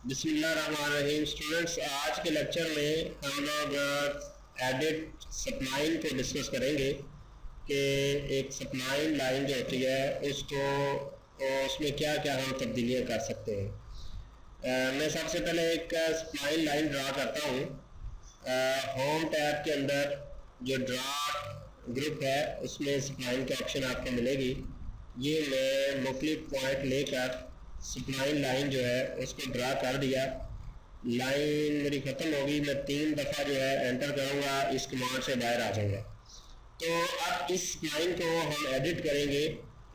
बिस्मिल्लाहिर्रहमानिर्रहीम। स्टूडेंट्स, आज के लेक्चर में हम लोग एडिट सप्लाइन को डिस्कस करेंगे कि एक सप्लाइन लाइन जो होती है उसमें क्या क्या हम तब्दीलियाँ कर सकते हैं। मैं सबसे पहले एक सप्लाइन लाइन ड्रा करता हूँ। होम टैब के अंदर जो ड्रा ग्रुप है उसमें सप्लाइन के ऑप्शन आपको मिलेगी। ये मैं मुख्तलिफ पॉइंट लेकर सप्लाइन लाइन जो है उसको ड्रा कर दिया। लाइन मेरी ख़त्म होगी, मैं 3 दफ़ा जो है एंटर करूँगा, इस कमांड से बाहर आ जाऊँगा। तो अब इस लाइन को हम एडिट करेंगे।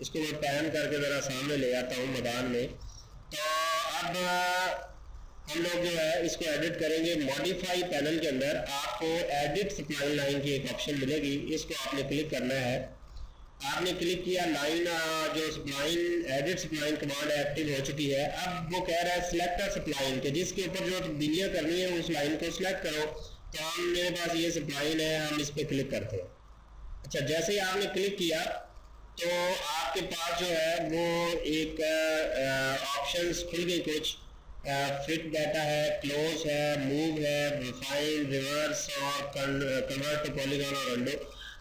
इसको मैं पैन करके ज़रा सामने ले आता हूँ मैदान में। तो अब हम लोग जो है इसको एडिट करेंगे। मॉडिफाई पैनल के अंदर आपको एडिट सप्लाइन लाइन की एक ऑप्शन मिलेगी, इसको आपने क्लिक करना है। आपने क्लिक किया, लाइन जो spline edit spline command active हो चुकी है। अब वो कह रहा है सिलेक्ट सप्लाइन के, जिसके ऊपर जो तब्दीलियाँ करनी है उस लाइन को सिलेक्ट करो। तो हम मेरे पास ये सप्लाइन है, हम इस पर क्लिक करते हैं। अच्छा, जैसे ही आपने क्लिक किया तो आपके पास जो है वो एक ऑप्शंस खुल गई। कुछ फिट डाटा है, क्लोज है, मूव है, रिफाइन, रिवर्स और कन्वर्ट टू पॉलीगॉन और अंडो।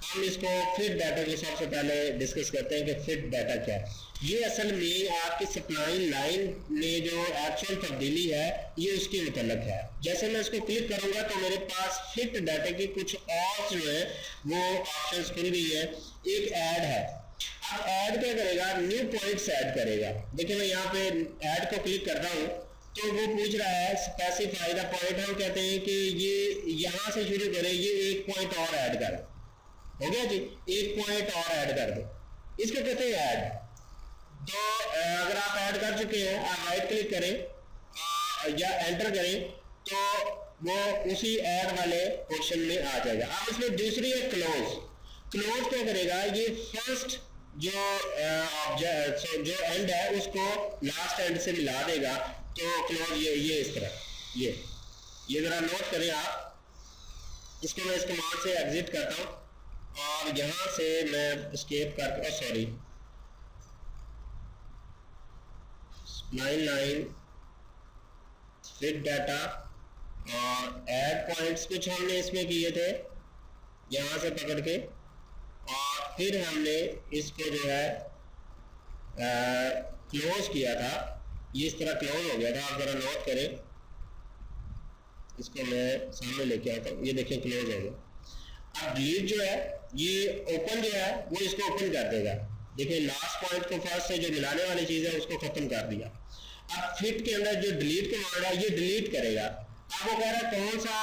हम इसको फिट डाटा को सबसे पहले डिस्कस करते हैं कि फिट डाटा क्या है। ये असल में आपकी सप्लाइन लाइन में जो एक्चुअल तब्दीली है ये उसके मुतल्लिक है। जैसे मैं इसको क्लिक करूंगा तो मेरे पास फिट डाटा की कुछ और जो है वो ऑप्शंस खुल गई है। एक ऐड है। अब ऐड क्या करेगा, न्यू पॉइंट्स ऐड करेगा। देखिए मैं यहाँ पे ऐड को क्लिक करता हूँ तो वो पूछ रहा है स्पेसिफाई द पॉइंट। हम कहते हैं कि ये यहाँ से शुरू करें, ये एक पॉइंट और ऐड कर। हो गया जी, एक पॉइंट और ऐड कर दो, इसको कहते हैं ऐड। तो अगर आप ऐड कर चुके हैं, आप राइट क्लिक करें या एंटर करें तो वो उसी ऐड वाले पोर्शन में आ जाएगा। अब इसमें दूसरी है क्लोज। क्लोज क्या करेगा, ये फर्स्ट जो एंड है उसको लास्ट एंड से मिला देगा। तो क्लोज ये इस तरह ये जरा नोट करें आप। इसको मैं इस कमांड से एग्जिट करता हूं और यहां से मैं स्केप करके सॉरी लाइन फिट डाटा और ऐड पॉइंट्स कुछ हमने इसमें किए थे यहां से पकड़ के, और फिर हमने इसको जो है क्लोज किया था। ये इस तरह क्लोज हो गया था। आप जरा नोट करें, इसको मैं सामने लेके आता हूं। ये देखें क्लोज हो गया। अब डिलीट जो है ये ओपन जो है वो इसको ओपन कर देगा। देखिए लास्ट पॉइंट को फर्स्ट से जो मिलाने वाली चीज है उसको खत्म कर दिया। अब फिट के अंदर जो डिलीट कमांड है ये डिलीट करेगा। अब वो कह रहा है कौन सा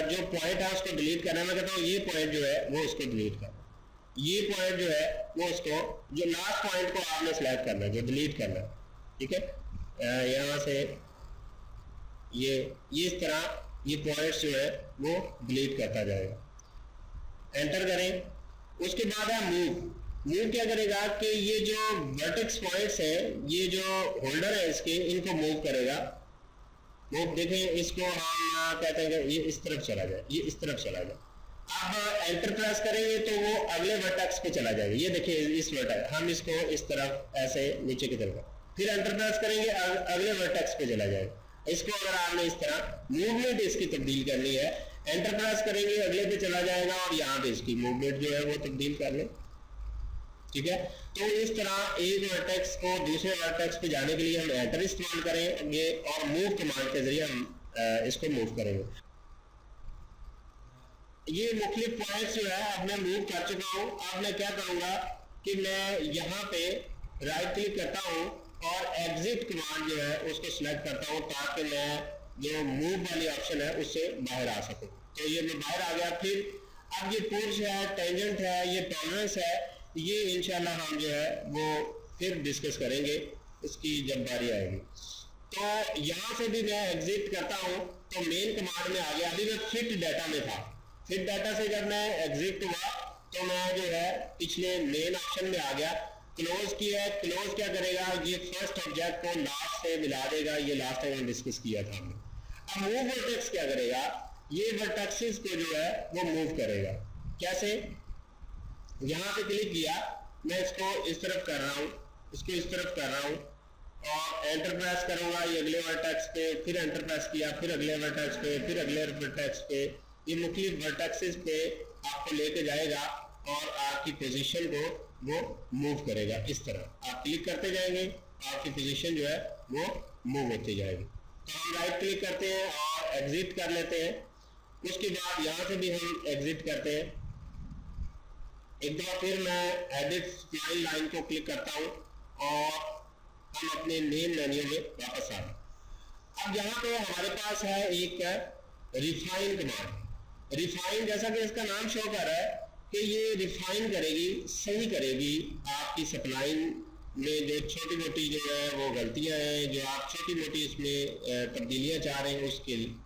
जो पॉइंट है उसको डिलीट करना है। मैं कहता हूँ ये पॉइंट जो है वो उसको डिलीट करना। ये पॉइंट जो है वो उसको जो लास्ट पॉइंट को आपने सिलेक्ट करना है, जो डिलीट करना है। ठीक है, यहाँ से ये इस तरह ये पॉइंट्स जो है वो डिलीट करता जाएगा। एंटर करें। उसके बाद है मूव क्या करेगा कि ये जो वर्टेक्स पॉइंट्स है, ये जो होल्डर है इसके, इनको मूव करेगा। मूव देखें, इसको हम कहते हैं कि ये इस तरफ चला जाए, ये इस तरफ चला जाए। अब एंटर प्रेस करेंगे तो वो अगले वर्टेक्स पे चला जाएगा। ये देखिए इस वर्टेक्स, हम इसको इस तरफ ऐसे नीचे की तरफ, फिर एंटर प्रेस करेंगे अगले वर्टेक्स पे चला जाएगा। इसको अगर आपने इस तरह मूवमेंट इसकी तब्दील करनी है, एंटर प्रेस करेंगे अगले पे चला जाएगा और यहाँ पे इसकी मूवमेंट जो है वो तब्दील कर ले। ठीक है, तो इस तरह एक वर्टेक्स को दूसरे वर्टेक्स पे जाने के लिए हम एंटर इस्तेमाल करेंगे और मूव कमांड के जरिए हम इसको मूव करेंगे। ये मुख्तलिफ पॉइंट्स जो है अब मैं मूव कर चुका हूँ। अब मैं क्या करूंगा कि मैं यहाँ पे राइट क्लिक करता हूँ और एग्जिट कमांड जो है उसको सिलेक्ट करता हूँ ताकि मैं जो मूव वाली ऑप्शन है उससे बाहर आ सकूं। तो ये मैं बाहर आ गया। फिर अब ये पुश है, टेंजेंट है, ये टॉलरेंस है, ये इंशाल्लाह हम जो है वो फिर डिस्कस करेंगे इसकी जब बारी आएगी। तो यहाँ से भी मैं एग्जिट करता हूँ तो मेन कमांड में आ गया। अभी मैं फिट डाटा में था। फिट डाटा से जब मैं एग्जिट हुआ तो मैं जो है पिछले मेन ऑप्शन में आ गया। क्लोज किया है। क्लोज क्या करेगा, ये फर्स्ट ऑब्जेक्ट को लास्ट से मिला देगा। ये लास्ट टाइम डिस्कस किया था हमने। अब मूव वर्टेक्स क्या करेगा, ये वर्टेक्सेस को जो है वो मूव करेगा। कैसे, यहाँ पे क्लिक किया, मैं इसको इस तरफ कर रहा हूँ, इसको इस तरफ कर रहा हूँ, और एंटर प्रेस करूंगा ये अगले वर्टेक्स पे, फिर एंटर प्रेस किया, फिर अगले वर्टेक्स पे, फिर अगले वर्टेक्स पे, ये मुख्तलिफ वर्टेक्सेस पे आपको लेके जाएगा और आपकी पोजीशन को वो मूव करेगा। इस तरह आप क्लिक करते जाएंगे, आपकी पोजीशन जो है वो मूव होती जाएगी। तो हम राइट क्लिक करते हैं और एग्जिट कर लेते हैं। उसके बाद यहाँ से भी हम एग्जिट करते हैं। एक दफ़ा फिर मैं एडिट स्प्लाइन लाइन को क्लिक करता हूँ और हम अपने मेन मेन्यू में वापस आ गए। अब यहाँ पे हमारे पास है एक रिफाइन कमांड। रिफाइन जैसा कि इसका नाम शो कर रहा है कि ये रिफाइन करेगी, सही करेगी आपकी सप्लाइन में जो छोटी मोटी जो है वो गलतियाँ हैं, जो आप छोटी मोटी इसमें तब्दीलियाँ चाह रहे हैं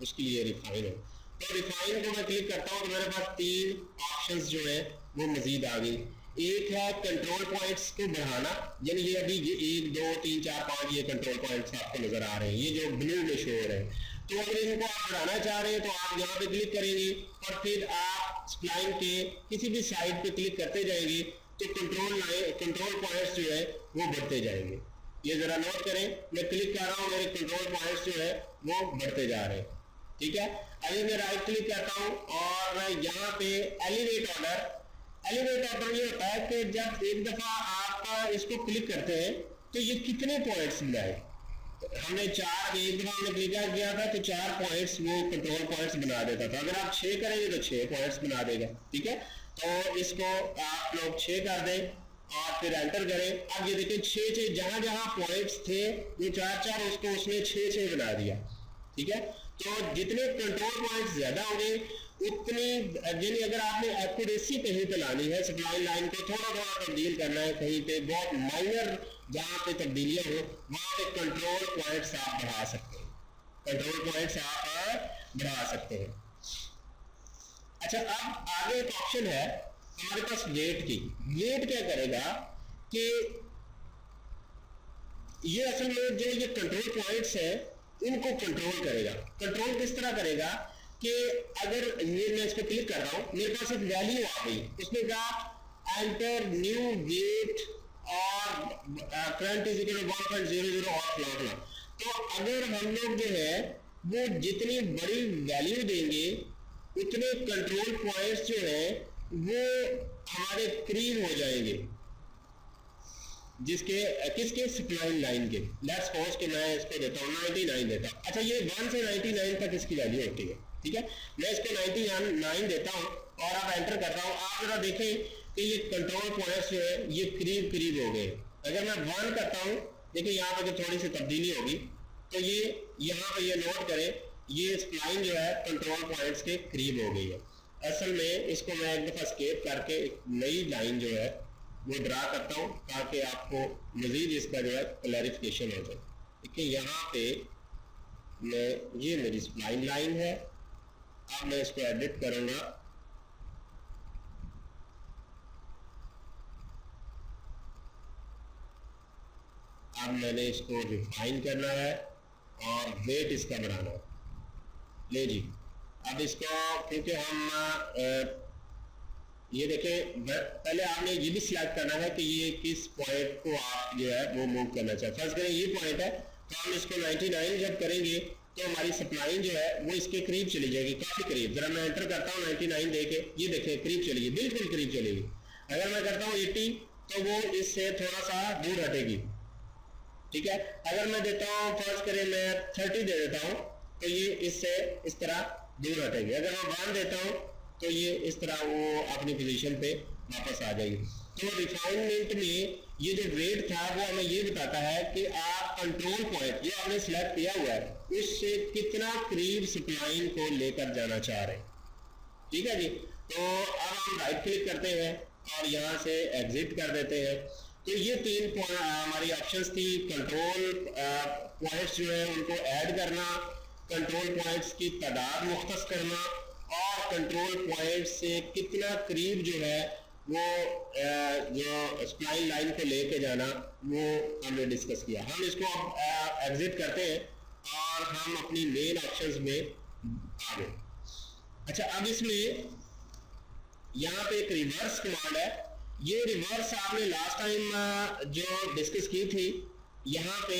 उसके लिए रिफाइन है। तो रिफाइन को मैं क्लिक करता हूँ तो मेरे पास 3 ऑप्शंस जो है वो मजीद आ गई। एक है कंट्रोल पॉइंट्स को बढ़ाना, यानी ये अभी ये 1 2 3 4 5 ये कंट्रोल पॉइंट्स आपको नजर आ रहे हैं, ये जो ब्लू में शो हो रहे हैं। तो अगर इनको आप बढ़ाना चाह रहे हैं तो आप यहाँ पे क्लिक करेंगे और फिर आप स्प्लाइन के किसी भी साइड पे क्लिक करते जाएंगे तो कंट्रोल पॉइंट्स जो है वो बढ़ते जाएंगे। ये जरा नोट करें, मैं क्लिक कर रहा हूँ, मेरे कंट्रोल पॉइंट्स जो है वो बढ़ते जा रहे हैं। ठीक है, अभी मैं राइट क्लिक करता हूँ और यहाँ पे एलिवेट ऑर्डर ये होता है कि जब एक दफा आप इसको क्लिक करते हैं तो ये कितने पॉइंट्स बनाए। हमने 4 एक दफा हमने क्लिक किया था तो 4 पॉइंट्स वो कंट्रोल पॉइंट्स बना देता था। अगर आप 6 करेंगे तो 6 पॉइंट्स बना देगा। ठीक है, तो इसको आप लोग 6 कर दें और फिर एंटर करें। अब ये देखिए 6 जहां जहां पॉइंट्स थे वो 4 उसको उसने 6 बना दिया। ठीक है, तो जितने कंट्रोल पॉइंट्स ज्यादा होंगे उतनी, यानी अगर आपने एक्यूरेसी कहीं पे लानी है, सप्लाई लाइन को थोड़ा तब्दील करना है, कहीं पे बहुत माइनर जहां पे तब्दीलियां हो वहां पे कंट्रोल पॉइंट्स आप बढ़ा सकते हैं, अच्छा, अब आगे एक ऑप्शन है हमारे पास वेट की। वेट क्या करेगा कि ये असल में जो ये कंट्रोल पॉइंट्स है इनको कंट्रोल करेगा। कंट्रोल किस तरह करेगा कि अगर ये मैं इस पर क्लिक कर रहा हूँ, मेरे पास एक वैल्यू आ गई, उसने कहा एंटर न्यू वेट और करंट इज इक्वल टू 1.00 और फलाना। तो अगर हम लोग जो है वो जितनी बड़ी वैल्यू देंगे उतने कंट्रोल पॉइंट्स जो है वो हमारे करीब हो जाएंगे, किसके सप्लाई लाइन के। लेट्स सपोज कि मैं इसको देता हूँ 99 देता हूँ। अच्छा, ये 1 से 99 तक इसकी वैल्यू होती है। ठीक है, मैं इसको 99 देता हूँ और अब एंटर करता हूँ। आप जरा देखें कि ये कंट्रोल पॉइंट्स जो है ये करीब हो गए। अगर मैं 1 करता हूँ, देखिए यहाँ पे थोड़ी सी तब्दीली होगी, तो ये यहाँ पे ये नोट करें, ये स्प्लाइन जो है कंट्रोल पॉइंट्स के करीब हो गई है। असल में इसको मैं एक दफा स्केप करके एक नई लाइन जो है वो ड्रा करता हूँ ताकि आपको मजीद इसका जो है क्लैरिफिकेशन हो जाए। देखिए यहाँ पे ये मेरी स्प्लाइन लाइन है। अब मैं इसको एडिट करूंगा, अब मैंने इसको रिफाइन करना है और वेट इसका बढ़ाना है। ले जी, अब इसको क्योंकि हम ये देखें, पहले आपने ये भी सिलेक्ट करना है कि ये किस पॉइंट को आप जो है वो मूव करना चाहते हैं। फर्स्ट करें ये पॉइंट है तो हम इसको 99 जब करेंगे तो हमारी सप्लाइन जो है वो इसके करीब चली जाएगी, काफी करीब। जरा मैं एंटर करता हूँ 99 देके, ये देखें करीब चलेगी, बिल्कुल करीब चलेगी। अगर मैं करता हूँ 80 तो वो इससे थोड़ा सा दूर हटेगी। ठीक है, अगर मैं देता हूँ फर्स्ट करें मैं 30 दे देता हूँ तो ये इससे इस तरह दूर हटेगी। अगर मैं 1 देता हूँ तो ये इस तरह वो अपनी पोजीशन पे वापस आ जाएगी। तो रिफाइनमेंट में ये जो वेट था वो हमें ये बताता है कि आप कंट्रोल पॉइंट जो आपने सिलेक्ट किया हुआ है उससे कितना करीब सप्लाइन को लेकर जाना चाह रहे हैं। ठीक है जी, तो अब हम राइट क्लिक करते हैं और यहाँ से एग्जिट कर देते हैं। तो ये 3 हमारी ऑप्शंस थी। कंट्रोल पॉइंट्स जो है उनको ऐड करना, कंट्रोल पॉइंट्स की तादाद मुख्तस करना और कंट्रोल पॉइंट से कितना करीब जो है वो जो स्प्लाइन लाइन को लेके जाना वो हमने डिस्कस किया। हम इसको अब एग्जिट करते हैं और हम अपनी मेन ऑप्शंस में आ गए। अच्छा, अब इसमें यहाँ पे एक रिवर्स कमांड है। ये रिवर्स आपने लास्ट टाइम जो डिस्कस की थी यहाँ पे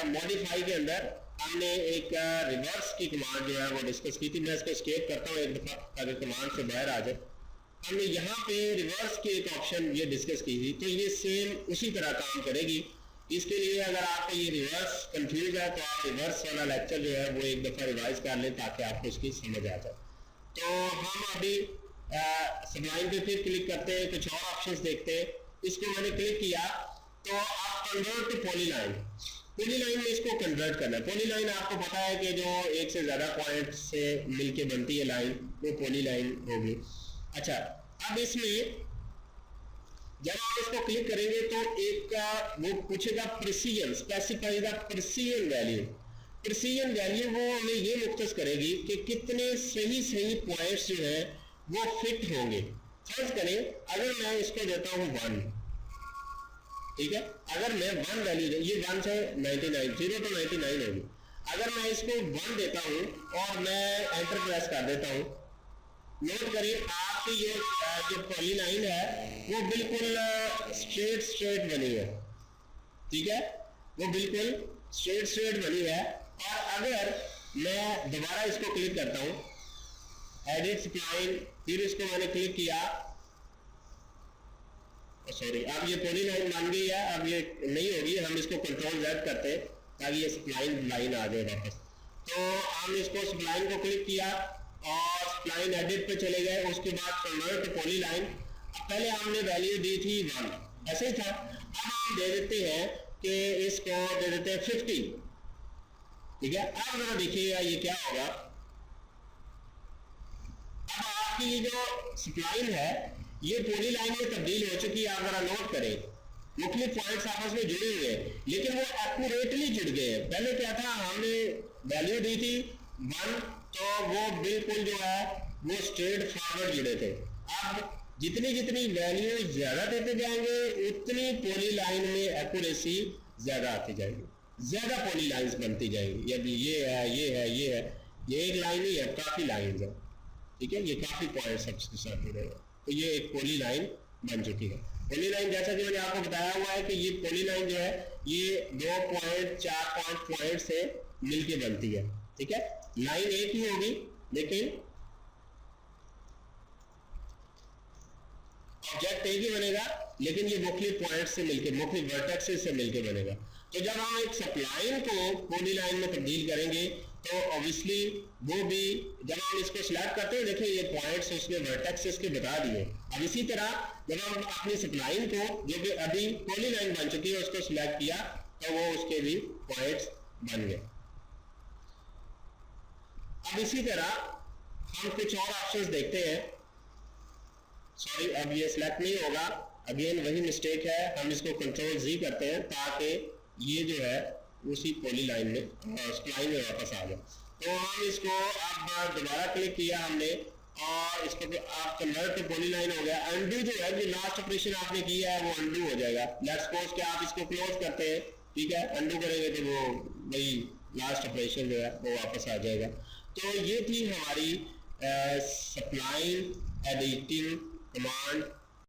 मॉडिफाई के अंदर हमने एक रिवर्स की कमांड जो है वो डिस्कस की थी। मैं इसको स्केप करता हूँ एक दफ़ा ताकि कमांड से बाहर आ जाए। हमने यहाँ पे रिवर्स की एक ऑप्शन ये डिस्कस की थी, तो ये सेम उसी तरह काम करेगी। इसके लिए अगर आपको ये रिवर्स कंफ्यूज है तो आप रिवर्स वाला लेक्चर जो है वो एक दफ़ा रिवाइज कर लें ताकि आपको इसकी समझ आ जाए। तो हम अभी सबलाइन पे फिर क्लिक करते हैं, कुछ और ऑप्शंस देखते हैं। इसको मैंने क्लिक किया तो आप कन्वर्ट टू पॉलीलाइन, पॉलीलाइन में इसको कन्वर्ट करना है। पॉलीलाइन आपको पता है कि जो एक से ज़्यादा पॉइंट से मिलके बनती है लाइन वो पॉलीलाइन होगी। अच्छा, अब इसमें जब आप इसको क्लिक करेंगे तो एक वो पूछेगा precision, specify the precision value. Precision value वो हमें ये मुख्तस करेगी कि कितने सही सही पॉइंट्स जो है वो फिट होंगे। फर्ज करें अगर मैं इसको देता हूँ 1, ठीक है, अगर मैं 1 वैल्यू, ये 1 से 99, 0 to 99 होगी। अगर मैं इसको 1 देता हूँ और मैं एंटर प्रेस कर देता हूँ, नोट करिए आपकी ये जो पॉलीलाइन है वो बिल्कुल स्ट्रेट बनी है, ठीक है, वो बिल्कुल स्ट्रेट बनी है। और अगर मैं दोबारा इसको क्लिक करता हूँ, एडिट स्प्लाइन, फिर इसको मैंने क्लिक किया, सॉरी अब ये पॉलीलाइन बन गई है, अब ये नहीं होगी, हम इसको कंट्रोल Z करते हैं ताकि ये स्प्लाइन लाइन आ जाए वापस। तो हम इसको स्प्लाइन को क्लिक किया और स्प्लाइन एडिट पे चले गए, उसके बाद कन्वर्ट पॉलीलाइन। पहले हमने वैल्यू दी थी 1, ऐसे ही था। अब हम दे देते हैं कि इसको दे देते हैं 50, ठीक है। अब जरा देखिएगा ये क्या होगा। अब आपकी ये जो स्प्लाइन है ये पॉलीलाइन में तब्दील हो चुकी है। आप जरा नोट करें, मुख्तलिफ पॉइंट्स आपस में जुड़े हुए हैं लेकिन वो एक्यूरेटली जुड़ गए हैं। पहले क्या था, हमने वैल्यू दी थी 1 तो वो बिल्कुल जो है वो स्ट्रेट फॉरवर्ड जुड़े थे। अब जितनी जितनी वैल्यू ज्यादा देते जाएंगे उतनी पॉलीलाइन में एक्यूरेसी ज्यादा आती जाएगी, ज्यादा पॉलीलाइंस बनती जाएंगी। यदि ये है ये है ये है, ये एक लाइन ही है, काफी लाइन है, ठीक है, ये काफी पॉइंट सबके साथ जुड़े हैं, तो ये एक पॉलीलाइन बन चुकी है। पॉलीलाइन जैसा कि मैंने आपको बताया हुआ है कि ये पॉलीलाइन जो है ये 2 पॉइंट 4-5 पॉइंट से मिलके बनती है, ठीक है। लाइन एक ही होगी लेकिन ऑब्जेक्ट एक ही बनेगा, लेकिन ये मुख्तलिफ पॉइंट से मिलके, मुख्तलिफ वर्टेक्सेस से मिलके बनेगा। तो जब हम एक सप्लाइन को पॉलीलाइन में तब्दील करेंगे तो ऑब्वियसली वो भी, जब हम इसको सिलेक्ट करते हैं, देखिए ये पॉइंट्स उसके वर्टेक्सेस के बता दिए। अब इसी तरह जब हम अपनी सप्लाइन को, जो कि अभी पॉलीलाइन बन चुकी है, उसको सिलेक्ट किया तो वो उसके भी पॉइंट्स बन गए। अब इसी तरह हम कुछ और ऑप्शंस देखते हैं। सॉरी, अब ये सिलेक्ट नहीं होगा, अगेन वही मिस्टेक है, हम इसको कंट्रोल Z करते हैं ताकि ये जो है उसी पॉलीलाइन में स्प्लाइन में वापस आ जाए। तो हम इसको अब दोबारा क्लिक किया हमने और इसको आप कन्वर्ट टू पॉलीलाइन हो गया। अनडू जो है, जो लास्ट ऑपरेशन आपने किया है वो अनडू हो जाएगा। लेट्स सपोज कि आप इसको क्लोज करते हैं, ठीक है, अनडू करेंगे तो वो वही लास्ट ऑपरेशन जो है वो वापस आ जाएगा। तो ये थी हमारी सप्लाइन एडिटिंग कमांड